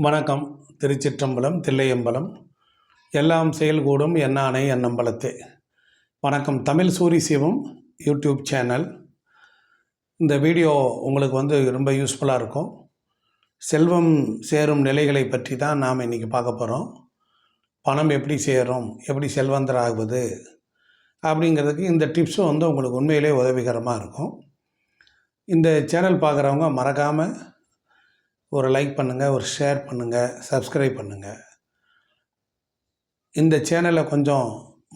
வணக்கம். திருச்சிற்றம்பலம், தில்லையம்பலம். எல்லாம் செயல்கூடும் எண்ணானை எண்ணம்பலத்தே. வணக்கம். தமிழ் சூரி சிவம் யூடியூப் சேனல். இந்த வீடியோ உங்களுக்கு ரொம்ப யூஸ்ஃபுல்லாக இருக்கும். செல்வம் சேரும் நிலைகளை பற்றி தான் நாம் இன்றைக்கி பார்க்க போகிறோம். பணம் எப்படி சேரும், எப்படி செல்வந்தராகுவது அப்படிங்கிறதுக்கு இந்த டிப்ஸும் உங்களுக்கு உண்மையிலே உதவிகரமாக இருக்கும். இந்த சேனல் பார்க்குறவங்க மறக்காமல் ஒரு லைக் பண்ணுங்கள், ஒரு ஷேர் பண்ணுங்கள், சப்ஸ்கிரைப் பண்ணுங்கள். இந்த சேனலை கொஞ்சம்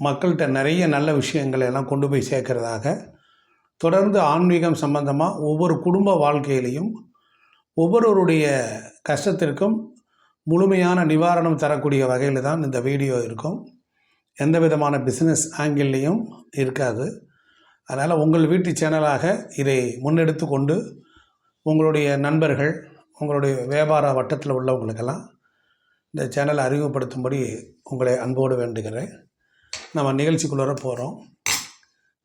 மக்கள்கிட்ட நிறைய நல்ல விஷயங்களை எல்லாம் கொண்டு போய் சேர்க்கறதாக தொடர்ந்து ஆன்மீகம் சம்பந்தமாக ஒவ்வொரு குடும்ப வாழ்க்கையிலையும் ஒவ்வொருவருடைய கஷ்டத்திற்கும் முழுமையான நிவாரணம் தரக்கூடிய வகையில் தான் இந்த வீடியோ இருக்கும். எந்த விதமான பிஸ்னஸ் ஆங்கிள்லேயும் இருக்காது. அதனால் உங்கள் வீட்டு சேனலாக இதை முன்னெடுத்து கொண்டு உங்களுடைய நண்பர்கள், உங்களுடைய வியாபார வட்டத்தில் உள்ளவங்களுக்கெல்லாம் இந்த சேனலை அறிமுகப்படுத்தும்படி உங்களை அன்போடு வேண்டுகிறேன். நம்ம நிகழ்ச்சிக்குள்ளே போகிறோம்.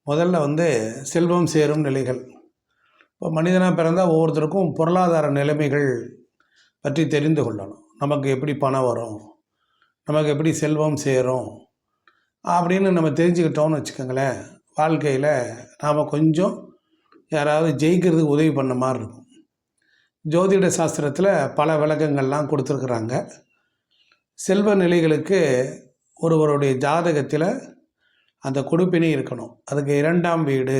முதல்ல செல்வம் சேரும் நிலைகள். இப்போ மனிதனாக பிறந்தால் ஒவ்வொருத்தருக்கும் பொருளாதார நிலைமைகள் பற்றி தெரிந்து கொள்ளணும். நமக்கு எப்படி பணம் வரும், நமக்கு எப்படி செல்வம் சேரும் அப்படின்னு நம்ம தெரிஞ்சுக்கிட்டோம்னு வச்சுக்கோங்களேன், வாழ்க்கையில் நாம் கொஞ்சம் யாராவது ஜெயிக்கிறதுக்கு உதவி பண்ண மாதிரி இருக்கும். ஜோதிட சாஸ்திரத்தில் பல விளக்கங்கள்லாம் கொடுத்துருக்குறாங்க. செல்வ நிலைகளுக்கு ஒருவருடைய ஜாதகத்தில் அந்த கொடுப்பினை இருக்கணும். அதுக்கு 2ஆம் வீடு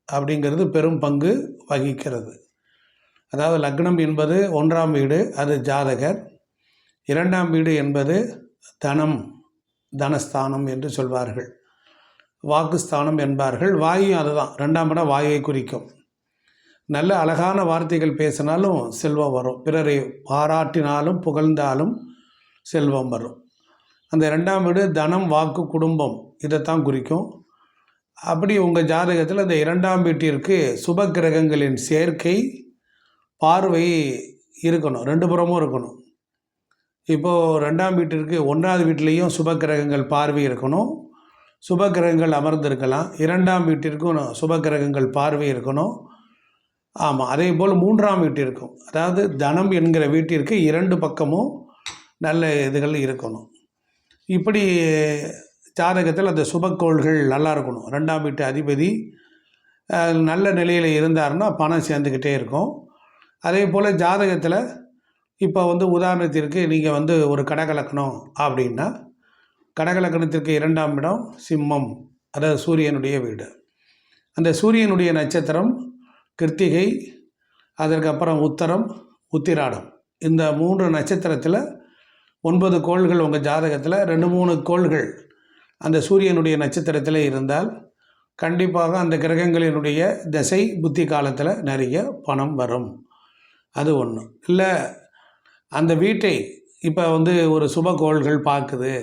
அப்படிங்கிறது பெரும் பங்கு வகிக்கிறது. அதாவது லக்னம் என்பது 1ஆம் வீடு, அது ஜாதகர். 2ஆம் வீடு என்பது தனஸ்தானம் என்று சொல்வார்கள், வாக்குஸ்தானம் என்பார்கள். வாயும் அதுதான், 2ஆம் இடம் வாயை குறிக்கும். நல்ல அழகான வார்த்தைகள் பேசினாலும் செல்வம் வரும், பிறரை பாராட்டினாலும் புகழ்ந்தாலும் செல்வம் வரும். அந்த 2ஆம் வீடு தனம், வாக்கு, குடும்பம் இதைத்தான் குறிக்கும். அப்படி உங்கள் ஜாதகத்தில் அந்த 2ஆம் வீட்டிற்கு சுப கிரகங்களின் சேர்க்கை, பார்வை இருக்கணும், 2 புறமும் இருக்கணும். இப்போது 2ஆம் வீட்டிற்கு 1ஆவது வீட்டிலையும் சுப கிரகங்கள் பார்வை இருக்கணும், சுப கிரகங்கள் அமர்ந்திருக்கலாம். 2ஆம் வீட்டிற்கும் சுப கிரகங்கள் பார்வை இருக்கணும். ஆமாம், அதே போல் 3ஆம் வீட்டிற்கும், அதாவது தனம் என்கிற வீட்டிற்கு 2 பக்கமும் நல்ல இதுகள் இருக்கணும். இப்படி ஜாதகத்தில் அந்த சுபக்கோள்கள் நல்லா இருக்கணும். 2ஆம் வீட்டு அதிபதி நல்ல நிலையில் இருந்தார்னா பணம் சேர்ந்துக்கிட்டே இருக்கும். அதே போல் ஜாதகத்தில் இப்போ உதாரணத்திற்கு நீங்கள் ஒரு கடகலக்கணம் அப்படின்னா, கடகலக்கணத்திற்கு 2ஆம் இடம் சிம்மம், அதாவது சூரியனுடைய வீடு. அந்த சூரியனுடைய நட்சத்திரம் கிருத்திகை, அதற்கப்புறம் உத்தரம், உத்திராடம். இந்த 3 நட்சத்திரத்தில் 9 கோள்கள் உங்கள் ஜாதகத்தில் 2-3 கோள்கள் அந்த சூரியனுடைய நட்சத்திரத்தில் இருந்தால் கண்டிப்பாக அந்த கிரகங்களினுடைய திசை புத்தி காலத்தில் நிறைய பணம் வரும். அது ஒன்று. இல்லை அந்த வீட்டை இப்போ ஒரு சுப கோள்கள் பார்க்குது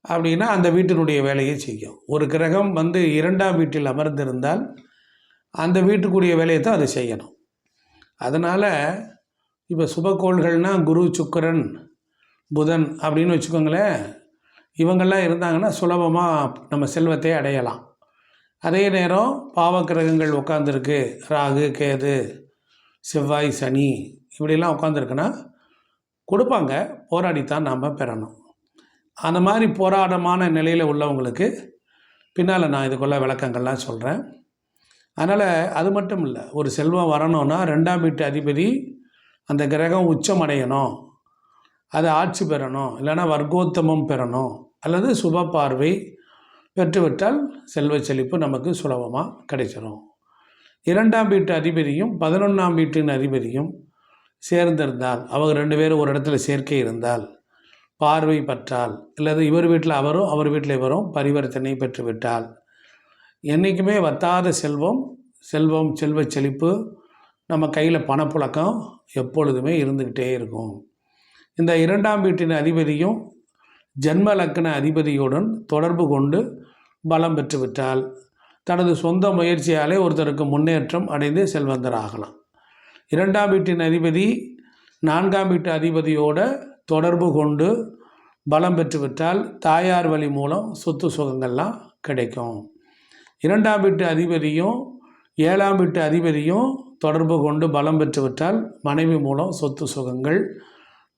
அப்படின்னா அந்த வீட்டினுடைய வேலையை செய்யும். ஒரு கிரகம் 2ஆம் வீட்டில் அமர்ந்திருந்தால் அந்த வீட்டுக்குரிய வேலையை தான் அது செய்யணும். அதனால் இப்போ சுபக்கோள்கள்னால் குரு, சுக்கிரன், புதன் அப்படின்னு வச்சுக்கோங்களேன். இவங்கெல்லாம் இருந்தாங்கன்னா சுலபமாக நம்ம செல்வத்தை அடையலாம். அதே நேரம் பாவக்கிரகங்கள் உட்காந்துருக்கு, ராகு, கேது, செவ்வாய், சனி இப்படிலாம் உட்காந்துருக்குன்னா கொடுப்பாங்க, போராடித்தான் நாம் பெறணும். அந்த மாதிரி போராட்டமான நிலையில் உள்ளவங்களுக்கு பின்னால் நான் இதுக்குள்ள விளக்கங்கள்லாம் சொல்கிறேன். அதனால் அது மட்டும் இல்லை, ஒரு செல்வம் வரணும்னா 2ஆம் வீட்டு அதிபதி அந்த கிரகம் உச்சம் அடையணும், அது ஆட்சி பெறணும், இல்லைன்னா வர்க்கோத்தமம் பெறணும், அல்லது சுப பார்வை பெற்றுவிட்டால் செல்வ செழிப்பு நமக்கு சுலபமாக கிடைச்சிடும். 2ஆம் வீட்டு அதிபதியும் 11ஆம் வீட்டின் அதிபதியும் சேர்ந்திருந்தால், அவங்க 2 பேரும் ஒரு இடத்துல சேர்க்கை இருந்தால், பார்வை பற்றால், அல்லது இவர் வீட்டில் அவரும் அவர் வீட்டில் இவரும் பரிவர்த்தனை பெற்றுவிட்டால் என்றைக்குமே வத்தாத செல்வம் செல்வ செழிப்பு நம்ம கையில் பணப்புழக்கம் எப்பொழுதுமே இருந்துக்கிட்டே இருக்கும். இந்த 2ஆம் வீட்டின் அதிபதியும் ஜென்ம லக்ன அதிபதியுடன் தொடர்பு கொண்டு பலம் பெற்றுவிட்டால் தனது சொந்த முயற்சியாலே ஒருத்தருக்கு முன்னேற்றம் அடைந்து செல்வந்தராகலாம். 2ஆம் வீட்டின் அதிபதி 4ஆம் வீட்டு அதிபதியோடு தொடர்பு கொண்டு பலம் பெற்றுவிட்டால் தாயார் வழி மூலம் சொத்து சுகங்கள்லாம் கிடைக்கும். 2ஆம் வீட்டு அதிபதியும் 7ஆம் வீட்டு அதிபதியும் தொடர்பு கொண்டு பலம் பெற்றுவிட்டால் மனைவி மூலம் சொத்து சுகங்கள்,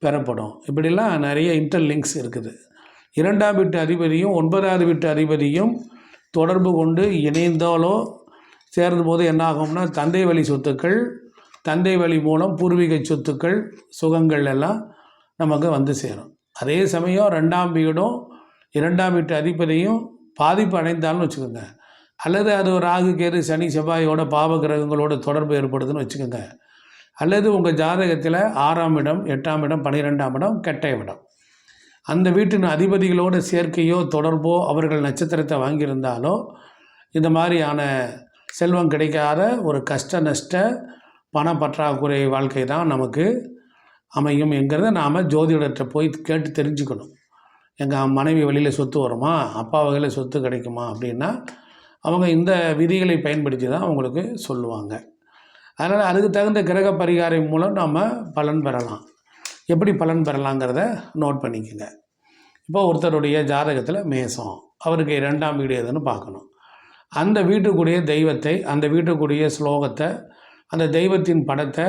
பெறப்படும். இப்படிலாம் நிறைய இன்டர்லிங்க்ஸ் இருக்குது. 2ஆம் வீட்டு அதிபதியும் 9வது வீட்டு அதிபதியும் தொடர்பு கொண்டு இணைந்தாலோ சேர்ந்த போது என்ன ஆகும்னா தந்தை வழி சொத்துக்கள், தந்தை வழி மூலம் பூர்வீக சொத்துக்கள், சுகங்கள் எல்லாம் நமக்கு வந்து சேரும். அதே சமயம் 2ஆம் வீடும் 2ஆம் வீட்டு அதிபதியும் பாதிப்பு அடைந்தாலும் வச்சுக்கோங்க, அல்லது அது ஒரு ராகு கேது சனி செவ்வாயோட பாவ கிரகங்களோட தொடர்பு ஏற்படுதுன்னு வச்சுக்கோங்க, அல்லது உங்கள் ஜாதகத்தில் 6ஆம் இடம் 8ஆம் இடம் 12ஆம் இடம் கெட்ட இடம், அந்த வீட்டின் அதிபதிகளோட சேர்க்கையோ தொடர்போ அவர்கள் நட்சத்திரத்தை வாங்கியிருந்தாலோ இந்த மாதிரியான செல்வம் கிடைக்காத ஒரு கஷ்ட நஷ்ட பண பற்றாக்குறை வாழ்க்கை தான் நமக்கு அமையும் என்கிறத நாம் ஜோதிடத்தை போய் கேட்டு தெரிஞ்சுக்கணும். எங்கள் மனைவி வழியில் சொத்து வருமா, அப்பா வகையில் சொத்து கிடைக்குமா அப்படின்னா அவங்க இந்த விதிகளை பயன்படுத்தி தான் அவங்களுக்கு சொல்லுவாங்க. அதனால் அதுக்கு தகுந்த கிரக பரிகாரம் மூலம் நம்ம பலன் பெறலாம். எப்படி பலன் பெறலாங்கிறத நோட் பண்ணிக்கோங்க. இப்போ ஒருத்தருடைய ஜாதகத்தில் மேசம், அவருக்கு 2ஆம் வீடு எதுன்னு பார்க்கணும். அந்த வீட்டுக்குரிய தெய்வத்தை, அந்த வீட்டுக்குரிய ஸ்லோகத்தை, அந்த தெய்வத்தின் படத்தை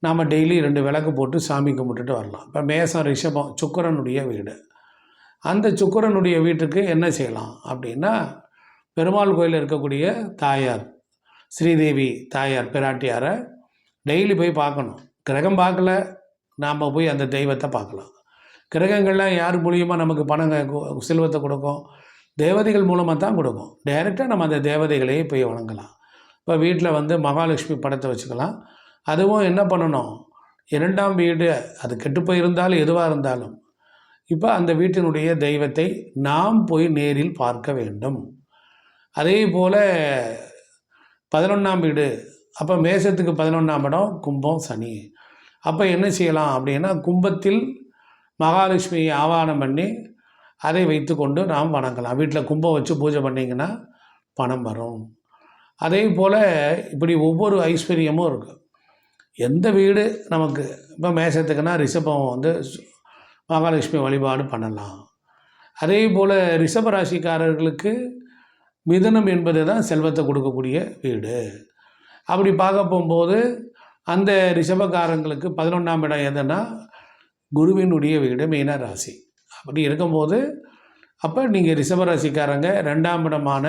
நாம் டெய்லி 2 விளக்கு போட்டு சாமி கும்பிட்டுட்டு வரலாம். இப்போ மேசம் ரிஷபம் சுக்கிரனுடைய வீடு. அந்த சுக்கிரனுடைய வீட்டுக்கு என்ன செய்யலாம் அப்படின்னா, பெருமாள் கோயிலில் இருக்கக்கூடிய தாயார் ஸ்ரீதேவி தாயார் பிராட்டியாரை டெய்லி போய் பார்க்கணும். கிரகம் பார்க்கல, நாம் போய் அந்த தெய்வத்தை பார்க்கலாம். கிரகங்கள்லாம் யார் மூலியமாக நமக்கு பணம் செல்வத்தை கொடுக்கும்? தேவதைகள் மூலமாக தான் கொடுக்கும். டைரெக்டாக நம்ம அந்த தேவதைகளையே போய் வணங்கலாம். இப்போ வீட்டில் வந்து மகாலட்சுமி படத்தை வச்சுக்கலாம். அதுவும் என்ன பண்ணணும், 2ஆம் வீடு அது கெட்டு போயிருந்தாலும் எதுவாக இருந்தாலும் இப்போ அந்த வீட்டினுடைய தெய்வத்தை நாம் போய் நேரில் பார்க்க வேண்டும். அதே போல் 11ஆம் வீடு, அப்போ மேசத்துக்கு 11ஆம் இடம் கும்பம் சனி. அப்போ என்ன செய்யலாம் அப்படின்னா, கும்பத்தில் மகாலட்சுமியை ஆவாகனம் பண்ணி அதை வைத்து கொண்டு நாம் வணங்கலாம். வீட்டில் கும்பம் வச்சு பூஜை பண்ணிங்கன்னா பணம் வரும். அதே போல் இப்படி ஒவ்வொரு ஐஸ்வர்யமும் இருக்குது. எந்த வீடு நமக்கு இப்போ மேசத்துக்குன்னா ரிஷபம் வந்து மகாலட்சுமி வழிபாடு பண்ணலாம். அதே போல் ரிஷபராசிக்காரர்களுக்கு மிதுனம் என்பது தான் செல்வத்தை கொடுக்கக்கூடிய வீடு. அப்படி பார்க்க போகும்போது அந்த ரிஷபக்காரங்களுக்கு 11ஆம் இடம் எதுன்னா குருவினுடைய வீடு, மீன ராசி. அப்படி இருக்கும்போது அப்போ நீங்கள் ரிஷபராசிக்காரங்க 2ஆம் இடமான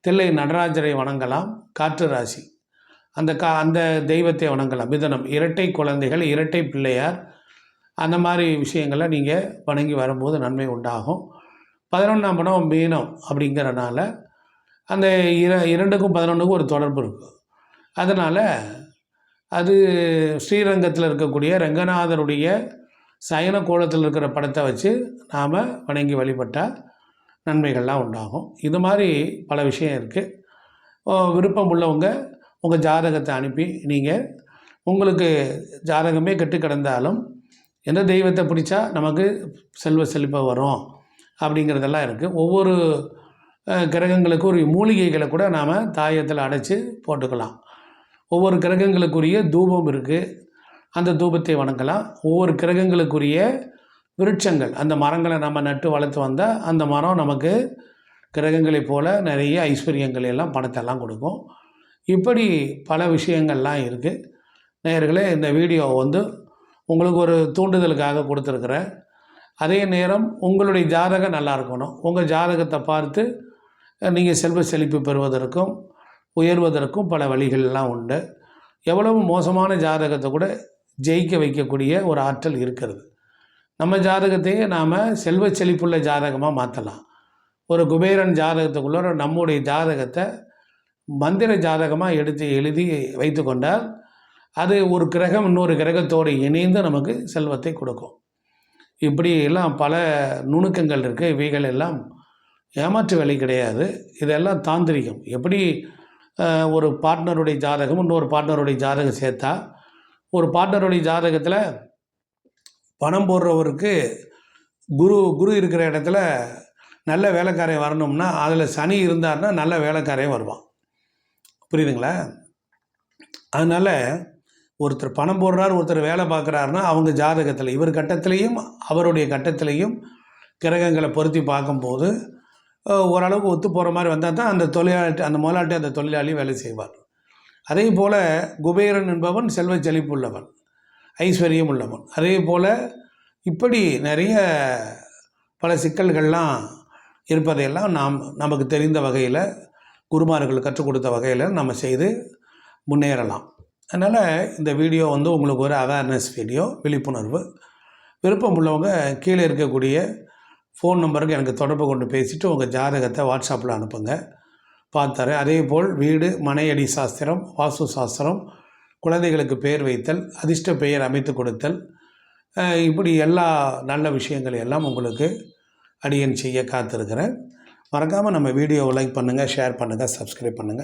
தில்லை நடராஜரை வணங்கலாம். காற்று ராசி அந்த தெய்வத்தை வணங்கலாம். மிதுனம் இரட்டை குழந்தைகள், இரட்டை பிள்ளையார், அந்த மாதிரி விஷயங்களை நீங்கள் வணங்கி வரும்போது நன்மை உண்டாகும். 11ஆம் இடம் மீனம் அப்படிங்கிறனால அந்த 2க்கும் 11க்கும் ஒரு தொடர்பு இருக்குது. அதனால் அது ஸ்ரீரங்கத்தில் இருக்கக்கூடிய ரங்கநாதருடைய சயன கோலத்தில் இருக்கிற படத்தை வச்சு நாம் வணங்கி வழிபட்டால் நன்மைகள்லாம் உண்டாகும். இது மாதிரி பல விஷயம் இருக்குது. விருப்பம் உள்ளவங்க உங்கள் ஜாதகத்தை அனுப்பி, நீங்கள் உங்களுக்கு ஜாதகமே கெட்டு கிடந்தாலும் எந்த தெய்வத்தை பிடிச்சா நமக்கு செல்வ செழிப்பாக வரும் அப்படிங்கிறதெல்லாம் இருக்குது. ஒவ்வொரு கிரகங்களுக்கு ஒரு மூலிகைகளை கூட நாம் தாயத்தில் அடைச்சி போட்டுக்கலாம். ஒவ்வொரு கிரகங்களுக்குரிய தூபம் இருக்குது, அந்த தூபத்தை வணங்கலாம். ஒவ்வொரு கிரகங்களுக்குரிய விருட்சங்கள், அந்த மரங்களை நம்ம நட்டு வளர்த்து வந்தால் அந்த மரம் நமக்கு கிரகங்களைப் போல் நிறைய ஐஸ்வர்யங்கள் எல்லாம் பணத்தெல்லாம் கொடுக்கும். இப்படி பல விஷயங்கள்லாம் இருக்குது. நேயர்களே, இந்த வீடியோ வந்து உங்களுக்கு ஒரு தூண்டுதலுக்காக கொடுத்துருக்குறேன். அதே நேரம் உங்களுடைய ஜாதகம் நல்லா இருக்கணும். உங்கள் ஜாதகத்தை பார்த்து நீங்கள் செல்வ செழிப்பு பெறுவதற்கும் உயர்வதற்கும் பல வழிகள்லாம் உண்டு. எவ்வளவு மோசமான ஜாதகத்தை கூட ஜெயிக்க வைக்கக்கூடிய ஒரு ஆற்றல் இருக்கிறது. நம்ம ஜாதகத்தையே நாம் செல்வ செழிப்புள்ள ஜாதகமாக மாற்றலாம். ஒரு குபேரன் ஜாதகத்துக்குள்ள நம்முடைய ஜாதகத்தை மந்திர ஜாதகமாக எடுத்து எழுதி வைத்து கொண்டால் அது ஒரு கிரகம் இன்னொரு கிரகத்தோடு இணைந்து நமக்கு செல்வத்தை கொடுக்கும். இப்படி எல்லாம் பல நுணுக்கங்கள் இருக்குது. இவைகள் எல்லாம் ஏமாற்று வேலை கிடையாது. இதெல்லாம் தாந்திரிகம். எப்படி ஒரு பார்ட்னருடைய ஜாதகம் இன்னொரு பார்ட்னருடைய ஜாதகம் சேர்த்தா, ஒரு பார்ட்னருடைய ஜாதகத்தில் பணம் போடுறவருக்கு குரு இருக்கிற இடத்துல நல்ல வேலைக்காரன் வரணும்னா அதில் சனி இருந்தார்னா நல்ல வேலைக்காரன் வருவான். புரியுதுங்களா? அதனால் ஒருத்தர் பணம் போடுறார், ஒருத்தர் வேலை பார்க்குறாருன்னா அவங்க ஜாதகத்தில் இவர் கட்டத்திலையும் அவருடைய கட்டத்திலையும் கிரகங்களை பொருத்தி பார்க்கும்போது ஓரளவுக்கு ஒத்து போகிற மாதிரி வந்தால் தான் அந்த முதலாளி அந்த தொழிலாளி வேலை செய்வார். அதே போல் குபேரன் என்பவன் செல்வ செழிப்பு உள்ளவன், ஐஸ்வர்யம் உள்ளவன். அதே போல் இப்படி நிறைய பல சிக்கல்கள்லாம் இருப்பதையெல்லாம் நமக்கு தெரிந்த வகையில் குருமார்கள் கற்றுக் கொடுத்த வகையில் நம்ம செய்து முன்னேறலாம். அதனால் இந்த வீடியோ உங்களுக்கு ஒரு அவேர்னஸ் வீடியோ, விழிப்புணர்வு. விருப்பம் உள்ளவங்க கீழே இருக்கக்கூடிய ஃபோன் நம்பருக்கு எனக்கு தொடர்பு கொண்டு பேசிவிட்டு உங்கள் ஜாதகத்தை வாட்ஸ்அப்பில் அனுப்புங்க, பார்த்தாரு. அதேபோல் வீடு மனையடி சாஸ்திரம், வாஸ்து சாஸ்திரம், குழந்தைகளுக்கு பெயர் வைத்தல், அதிர்ஷ்ட பெயர் அமைத்து கொடுத்தல், இப்படி எல்லா நல்ல விஷயங்கள் எல்லாம் உங்களுக்கு அடியேன் செய்ய காத்திருக்கிறேன். மறக்காமல் நம்ம வீடியோவை லைக் பண்ணுங்கள், ஷேர் பண்ணுங்கள், சப்ஸ்கிரைப் பண்ணுங்கள்.